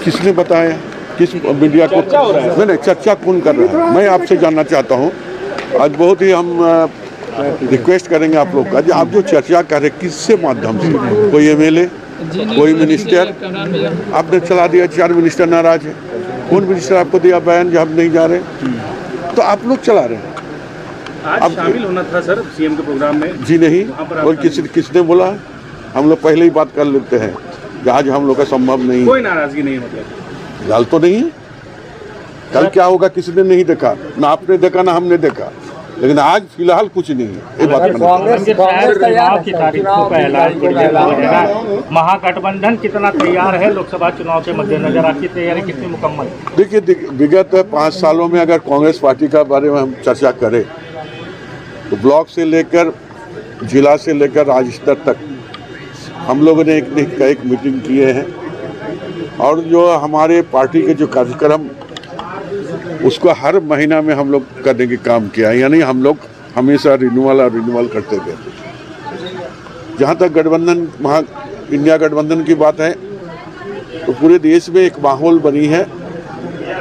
किसने बताया? किस मीडिया को? नहीं, चर्चा कौन कर रहा है? मैं आपसे जानना चाहता हूँ। आज बहुत ही हम रिक्वेस्ट करेंगे आप लोग का, जो आप जो चर्चा कर रहे किससे माध्यम से? कोई एमएलए, कोई मिनिस्टर? आपने चला दिया, 4 मिनिस्टर नाराज है। कौन मिनिस्टर आपको दिया बयान जो हम नहीं जा रहे? तो आप लोग चला रहे हैं। आज शामिल होना था सर सीएम के प्रोग्राम में। जी नहीं, और किसने बोला? हम लोग पहले ही बात कर लेते हैं कि आज हम लोग का संभव नहीं। कोई नाराजगी नहीं मतलब फिलहाल तो नहीं है। कल क्या होगा किसी ने नहीं देखा, ना आपने देखा ना हमने देखा, लेकिन आज फिलहाल कुछ नहीं है। ये बात महागठबंधन कितना तैयार है लोकसभा चुनाव के मद्देनजर? आपकी तैयारी कितनी मुकम्मल? देखिए, विगत 5 सालों में अगर कांग्रेस पार्टी का बारे में हम चर्चा करें तो ब्लॉक से लेकर जिला से लेकर राज्य स्तर तक हम लोगों ने एक मीटिंग किए हैं, और जो हमारे पार्टी के जो कार्यक्रम उसको हर महीना में हम लोग करने के काम किया है। यानी हम लोग हमेशा रिन्यूअल करते थे। जहाँ तक गठबंधन इंडिया गठबंधन की बात है तो पूरे देश में एक माहौल बनी है,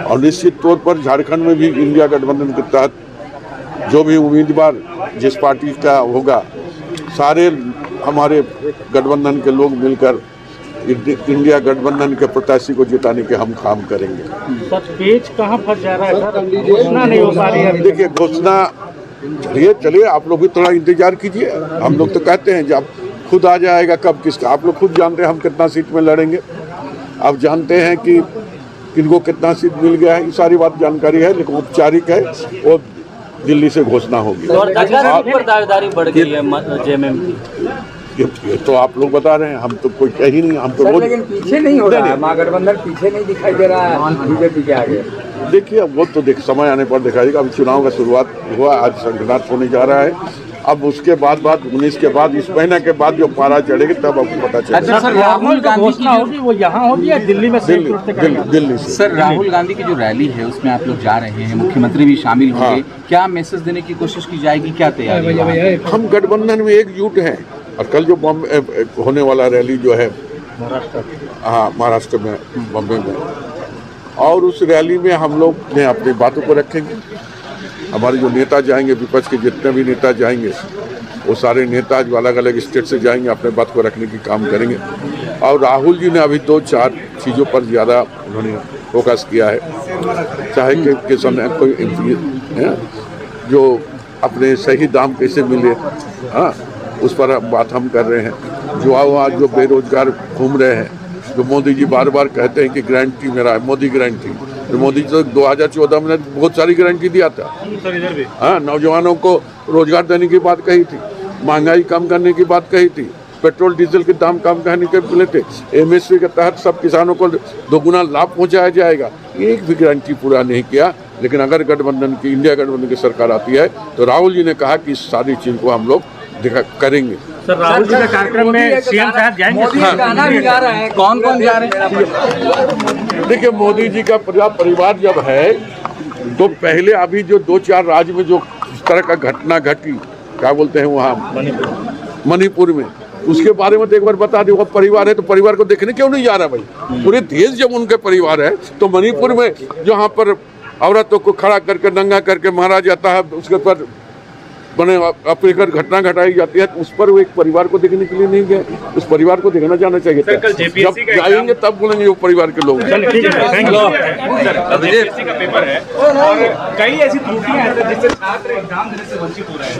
और निश्चित तौर पर झारखंड में भी इंडिया गठबंधन के तहत जो भी उम्मीदवार जिस पार्टी का होगा, सारे हमारे गठबंधन के लोग मिलकर इंडिया गठबंधन के प्रत्याशी को जिताने के हम काम करेंगे। सच पेच कहाँ फंस जा रहा है सर? घोषणा नहीं हो पा रही है। देखिए, घोषणा चलिए आप लोग भी थोड़ा इंतजार कीजिए। हम लोग तो कहते हैं जब खुद आ जाएगा, कब किसका आप लोग खुद जानते हैं हम कितना सीट में लड़ेंगे। आप जानते हैं कि किनको कितना सीट मिल गया है, ये सारी बात जानकारी है, लेकिन औपचारिक है वो दिल्ली से घोषणा होगी। दावेदारी बढ़ गई है जेएमएम की। ये तो आप लोग बता रहे हैं, हम तो कोई कहीं नहीं। हम तो लेकिन पीछे नहीं हो रहा है, महागठबंधन पीछे नहीं दिखाई दे रहा है बीजेपी के आगे। देखिए, वो तो समय आने पर दिखाएगा। अब चुनाव का शुरुआत हुआ, आज संगठनार्थ होने जा रहा है। अब उसके बाद 19 के बाद, इस महीने के बाद जो पारा चढ़ेगी तब आपको पता चलेगा। सर, राहुल गांधी की होगी वो यहाँ होगी या दिल्ली में? दिल्ली से। सर, राहुल गांधी की जो रैली है उसमें आप लोग जा रहे हैं, मुख्यमंत्री भी शामिल होंगे। क्या मैसेज देने की कोशिश की जाएगी? क्या तैयारी है? हम गठबंधन में एकजुट हैं, और कल जो बॉम्बे होने वाला रैली जो है महाराष्ट्र में, बॉम्बे में, और उस रैली में हम लोग ने अपनी बातों को रखेंगे। हमारे जो नेता जाएंगे, विपक्ष के जितने भी नेता जाएंगे, वो सारे नेता जो अलग अलग स्टेट से जाएंगे अपने बात को रखने की काम करेंगे। और राहुल जी ने अभी 2-4 चीज़ों पर ज़्यादा उन्होंने फोकस किया है। चाहे किसान कोई है जो अपने सही दाम कैसे मिले, हाँ, उस पर बात हम कर रहे हैं। जो बेरोजगार घूम रहे हैं, जो मोदी जी बार बार कहते हैं कि गारंटी मेरा है, मोदी गारंटी। तो मोदी जी तो 2014 में बहुत सारी गारंटी दिया था। हाँ, नौजवानों को रोजगार देने की बात कही थी, महंगाई कम करने की बात कही थी, पेट्रोल डीजल के दाम कम करने के बोले थे, एमएसपी के तहत सब किसानों को 2 गुना लाभ पहुँचाया जाएगा। एक भी गारंटी पूरा नहीं किया। लेकिन अगर इंडिया गठबंधन की सरकार आती है तो राहुल जी ने कहा कि इस सारी चीज़ को हम लोग करेंगे। सर, राहुल जी के कार्यक्रम में सीएम साहब जाएंगे? गाना भी गा रहे हैं। कौन जा रहे हैं? देखिए, मोदी जी का परिवार जब है तो पहले अभी जो 2-4 राज्य में जो इस तरह का घटना घटी, क्या बोलते हैं वहाँ मणिपुर में, उसके बारे में तो एक बार बता दे। वो परिवार है तो परिवार को देखने क्यों नहीं जा रहा भाई? पूरे देश जब उनके परिवार है तो मणिपुर में जहाँ पर औरतों को खड़ा करके नंगा करके मारा जाता है, उसके ऊपर बने अपने घटना घटाई जाती है, तो उस पर वो एक परिवार को देखने के लिए नहीं गए। उस परिवार को देखना जाना चाहिए। जब जाएंगे तब बोलेंगे वो परिवार के लोग। पेपर है और कई ऐसी त्रुटियां हैं जिससे छात्र एग्जाम देने से वंचित हो रहे हैं।